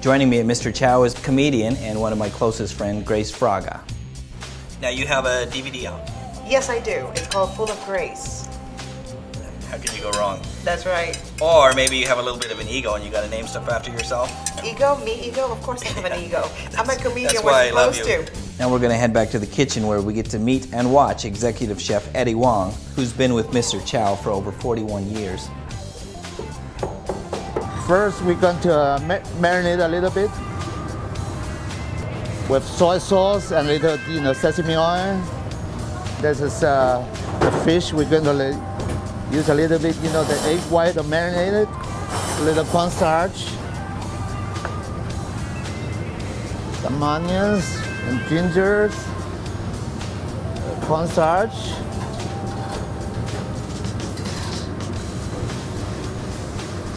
Joining me at Mr. Chow is comedian and one of my closest friends, Grace Fraga. Now you have a DVD out. Yes, I do. It's called Full of Grace. How could you go wrong? That's right. Or maybe you have a little bit of an ego and you got to name stuff after yourself. Ego? Me ego? Of course I have an ego. I'm a comedian. That's why I love supposed you. to. Now we're going to head back to the kitchen where we get to meet and watch executive chef Eddie Wong, who's been with Mr. Chow for over 41 years. First, we're going to marinate a little bit with soy sauce and a little, sesame oil. This is the fish. We're going to use a little bit, the egg white to marinate it. A little cornstarch, some onions and ginger, cornstarch.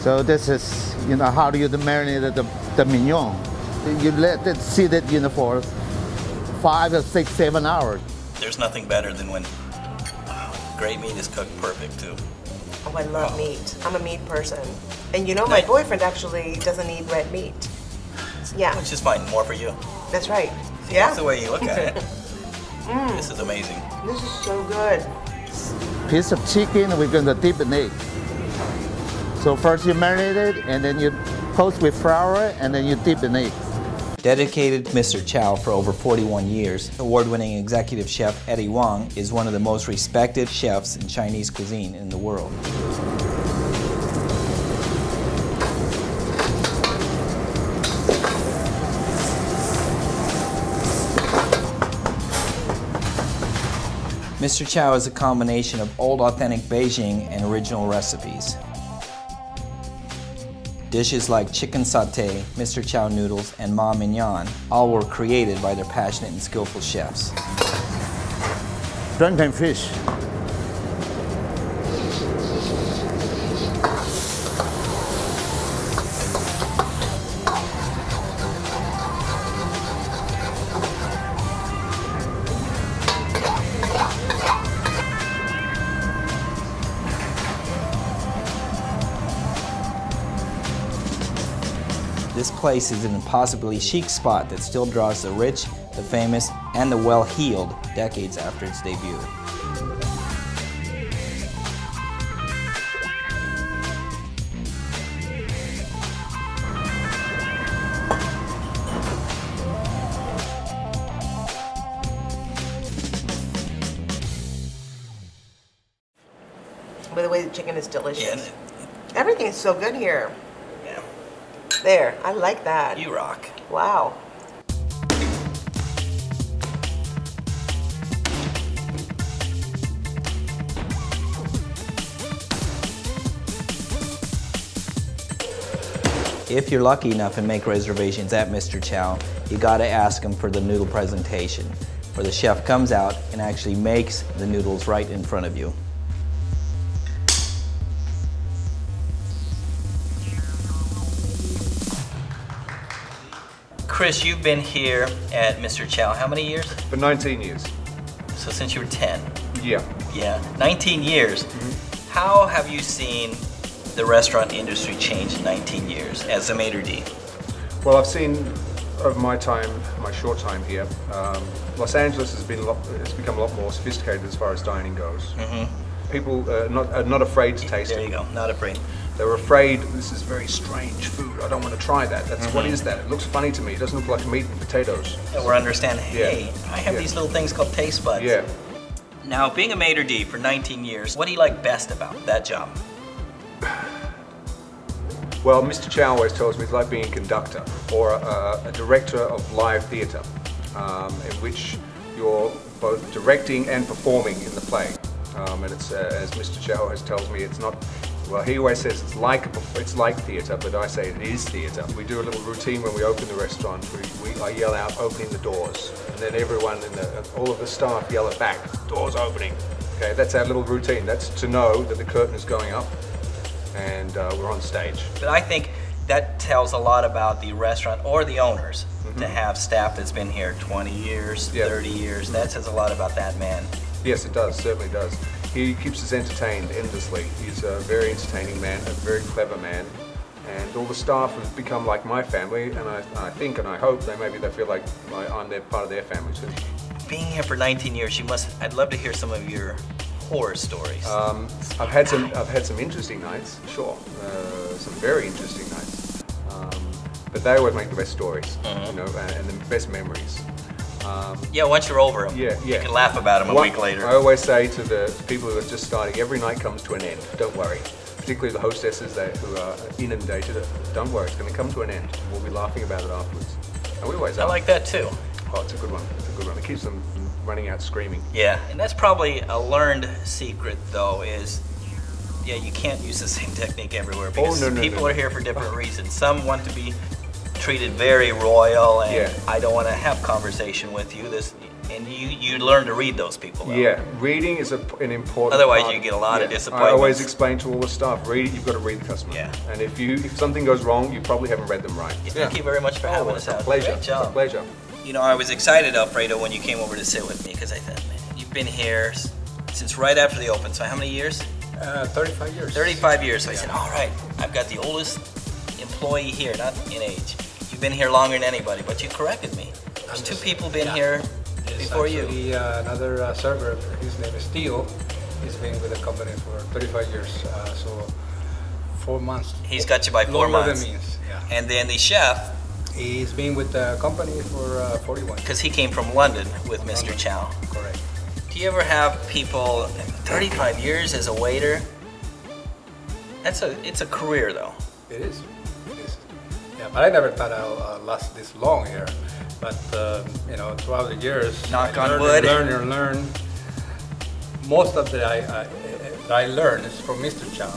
So this is, how do you marinate the mignon? You let it sit it, for 5 or 6, 7 hours. There's nothing better than when great meat is cooked perfect too. Oh, I love meat. I'm a meat person. And my boyfriend actually doesn't eat red meat. Yeah. Which is fine, more for you. That's right. See, Yeah. That's the way you look at it. This is amazing. This is so good. Piece of chicken, we're going to dip in egg. So first you marinate it, and then you toast with flour, and then you dip in eggs. Dedicated to Mr. Chow for over 41 years, award-winning executive chef Eddie Wong is one of the most respected chefs in Chinese cuisine in the world. Mr. Chow is a combination of old authentic Beijing and original recipes. Dishes like chicken satay, Mr. Chow noodles, and ma mignon all were created by their passionate and skillful chefs. Drunken fish. This place is an impossibly chic spot that still draws the rich, the famous, and the well-heeled decades after its debut. By the way, the chicken is delicious. Yeah. Everything is so good here. Yeah. There, I like that. You rock. Wow. If you're lucky enough and make reservations at Mr. Chow, you gotta ask him for the noodle presentation, where the chef comes out and actually makes the noodles right in front of you. Chris, you've been here at Mr. Chow how many years? For 19 years. So since you were 10? Yeah. Yeah, 19 years. How have you seen the restaurant industry change in 19 years as a maitre d'? Well, I've seen over my short time here, Los Angeles has become a lot more sophisticated as far as dining goes. People are not afraid to taste it. There you go, not afraid. They're afraid, this is very strange food, I don't want to try that. What is that? It looks funny to me, it doesn't look like meat and potatoes. Or understand, hey, I have these little things called taste buds. Yeah. Now, being a maitre d' for 19 years, what do you like best about that job? Well, Mr. Chow always tells me it's like being a conductor or a director of live theatre, in which you're both directing and performing in the play. And it's, as Mr. Chow always tells me, it's not, well, he always says it's like theatre, but I say it is theatre. We do a little routine when we open the restaurant. I yell out, opening the doors, and then everyone, all of the staff yell it back, doors opening. Okay, that's our little routine. That's to know that the curtain is going up and we're on stage. But I think that tells a lot about the restaurant or the owners to have staff that's been here 20 years, 30 years. That says a lot about that man. Yes, it does, certainly does. He keeps us entertained endlessly. He's a very entertaining man, a very clever man. And all the staff have become like my family, and I think and I hope they feel like I'm part of their family too. Being here for 19 years, I'd love to hear some of your horror stories. I've had some interesting nights, sure, some very interesting nights, but they always make the best stories, you know, and the best memories. Yeah, once you're over them, you can laugh about them a week later. I always say to the people who are just starting, every night comes to an end. Don't worry. Particularly the hostesses who are inundated. Don't worry, it's going to come to an end. We'll be laughing about it afterwards. And we always are. I like that too. Oh, it's a good one. It's a good one. It keeps them from running out screaming. Yeah, and that's probably a learned secret though, is you can't use the same technique everywhere because people are here for different reasons. Some want to be treated very royal and I don't want to have conversation with you. And you learn to read those people though. Yeah, reading is an important Otherwise part. You get a lot of disappointments. I always explain to all the staff, you've got to read the customer. Yeah. And if something goes wrong, you probably haven't read them right. Thank you very much for having us out. Pleasure. Great job. It's a pleasure. You know, I was excited, Alfredo, when you came over to sit with me because I thought, man, you've been here since right after the Open. So how many years? 35 years. 35 years. So I said, all right, I've got the oldest employee here, not in age. You've been here longer than anybody, but you corrected me. There's two people been here before you. Another server, his name is Theo. He's been with the company for 35 years, so 4 months. He's got you by 4 months. Than me, yeah. And then the chef. He's been with the company for 41. Because he came from London with Mr. Chow. Correct. Do you ever have people 35 years as a waiter? It's a career though. It is. Yeah, but I never thought I'll last this long here. But you know, throughout the years, knock on wood, learn. Most of that I learned is from Mr. Chow.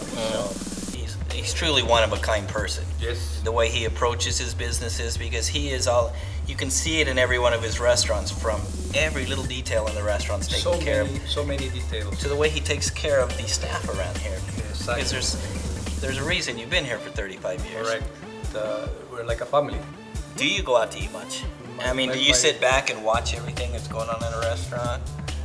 He's truly one of a kind person. Yes. The way he approaches his businesses, because he is you can see it in every one of his restaurants, from every little detail in the restaurants taken care of. So many details. To the way he takes care of the staff around here. Yes, because there's a reason you've been here for 35 years. Correct. We're like a family. Do you go out to eat much? I mean, do you sit back and watch everything that's going on in a restaurant?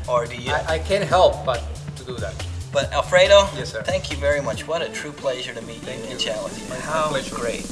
Or do you? I can't help but to do that. But Alfredo, yes, sir. Thank you very much. What a true pleasure to meet you and chat with you. How great.